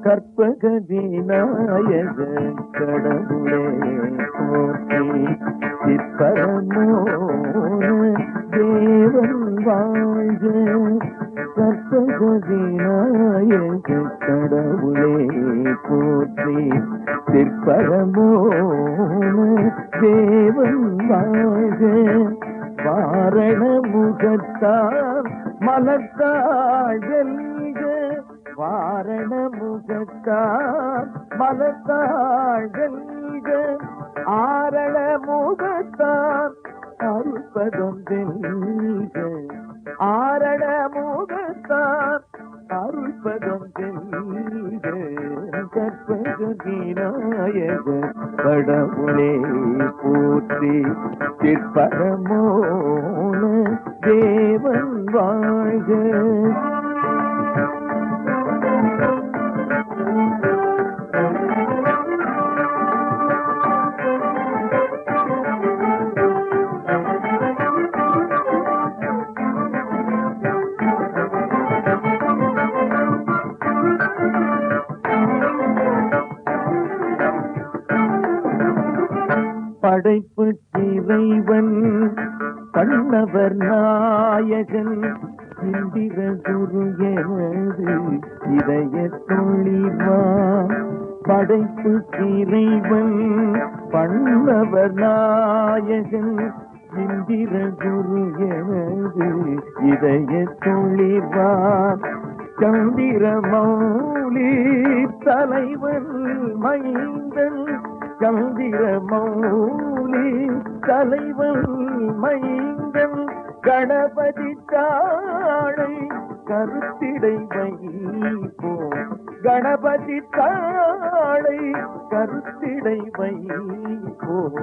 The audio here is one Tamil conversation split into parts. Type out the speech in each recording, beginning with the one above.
கற்பக விநாயக கடவுளே போற்றி, சிற்பரமோன தேவன் வாழ்க. கற்பக விநாயக கடவுளே போற்றி, சிற்பரமோன தேவன் வாழ்க. வாரண முகத்தார் மலத்தாள் வெல்க, வாரண முகத்தார் மலத்தாள் வெல்க. ஆரண முகத்தார் அருள்பதம் வெல்க, ஆரண முகத்தார் அருள்பதம் வெல்க. கற்பக விநாயக கடவுளே போற்றி, சிற்பரமோன தேவன் வாழ்க. படைப்பு இறைவன் கண்ணவர் நாயகன், இந்திர குரு எனது இதய தொழிவா. படைப்பு இறைவன் கண்ணவர் நாயகன், இந்திர குரு எனது இதய தொழிவா. சந்திர மௌலி தலைவன் மைந்தன், சந்திர மௌலி தலைவன் மைந்தன். கணபதி தாளை கருத்திடை வைப்போம், கணபதி தாளை கருத்திடை வைப்போம்.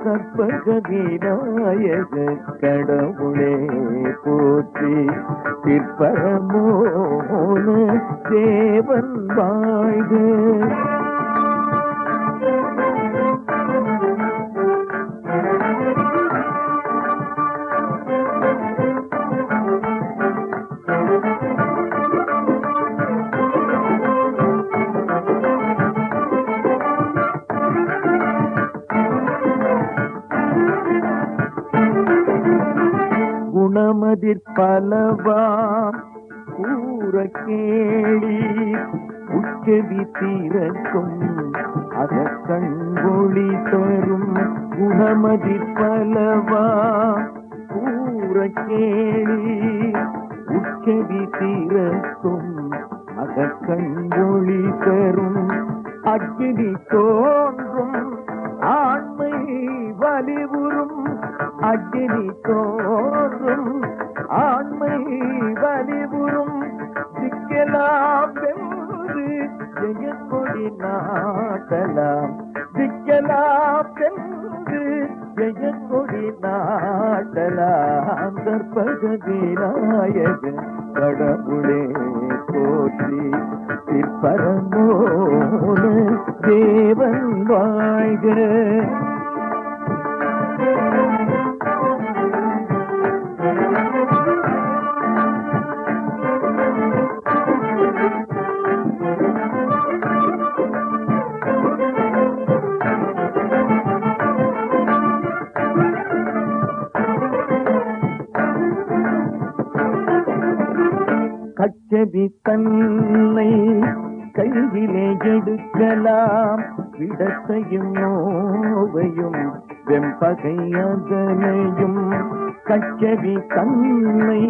கற்பக விநாயக கடவுளே போற்றி, சிற்பரமோன தேவன் வாழ்க. குணமதிர் பலவாம் கூற கேளி, உச்சவி தீரக்கும் அத கண்கொளி தரும். குணமதிர் பலவாம் கூற கேளி, உச்சவி தீரக்கும் அத கண்கொளி தரும். அக்கினி தோன்றும் ஆண்மை வலிவுறும், அக்கினி தோன்றும் ஆண்மை வலிவுறும். திக்கலாம் வென்று ஜெயக்கொடி நாட்டலாம், திக்கலாம் வென்று ஜெயக்கொடி நாட்டலாம். கற்பக விநாயக கடவுளே போற்றி, சிற்பரமோன தேவன் வாழ்க. கச்சவி தன்னை கையிலே எடுக்கலாம், விடத்தையும் நோவையும் வெம்பகை அதனையும். கச்சவி தன்னை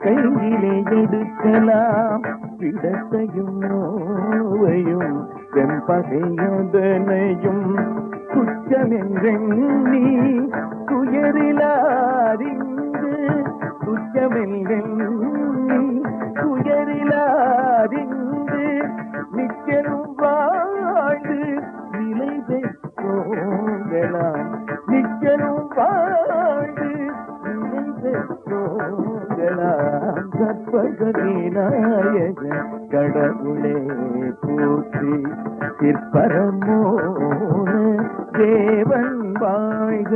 கையிலே எடுக்கலாம், விடத்தையும் நோவையும் வெம்பகை அதனையும். துச்சமென்றெண்ணி துயரிலாரிந்து, துச்சமென்றெண்ணி துயரிலாரிந்து. நிச்சலும் விநாயக கடவுளே போற்றி. சிற்பரமோன தேவன் வாழ்க.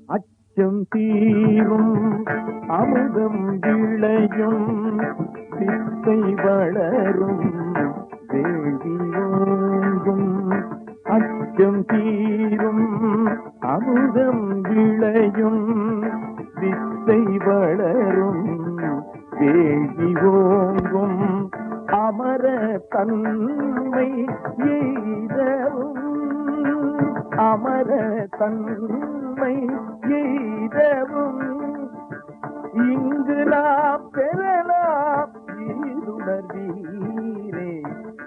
அச்சம் தீரும் அமுதம் விளையும் வித்தை வளரும் வேண்டியோங்கும். அச்சம் தீரும் அமுதம் விளையும் வித்தை வளரும் வேண்டி ஓங்கும். அமர தன்மை எய்தவும் அமர தன்மை எய்தவும் இங்கு நாம் பெறலாம் ஈருணர்வீரே.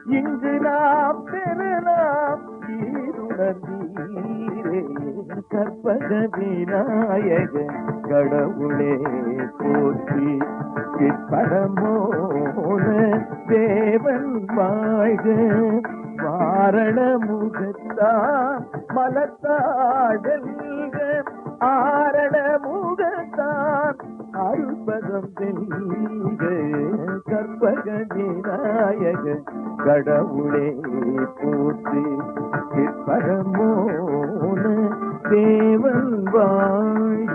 இங்கு நாம் பெறலாம் ஈருணர்வீரே. கற்பக விநாயக கடவுளே போற்றி. பரமோன தேவன் வாழ்க. வாரண முகத்தான் மலத்தாடல்க ஆரண முகத்தான் அருள்பதம் தெல்க. கற்பக விநாயக கடவுளே போற்றி. பரமோன தேவன் வாழ்க.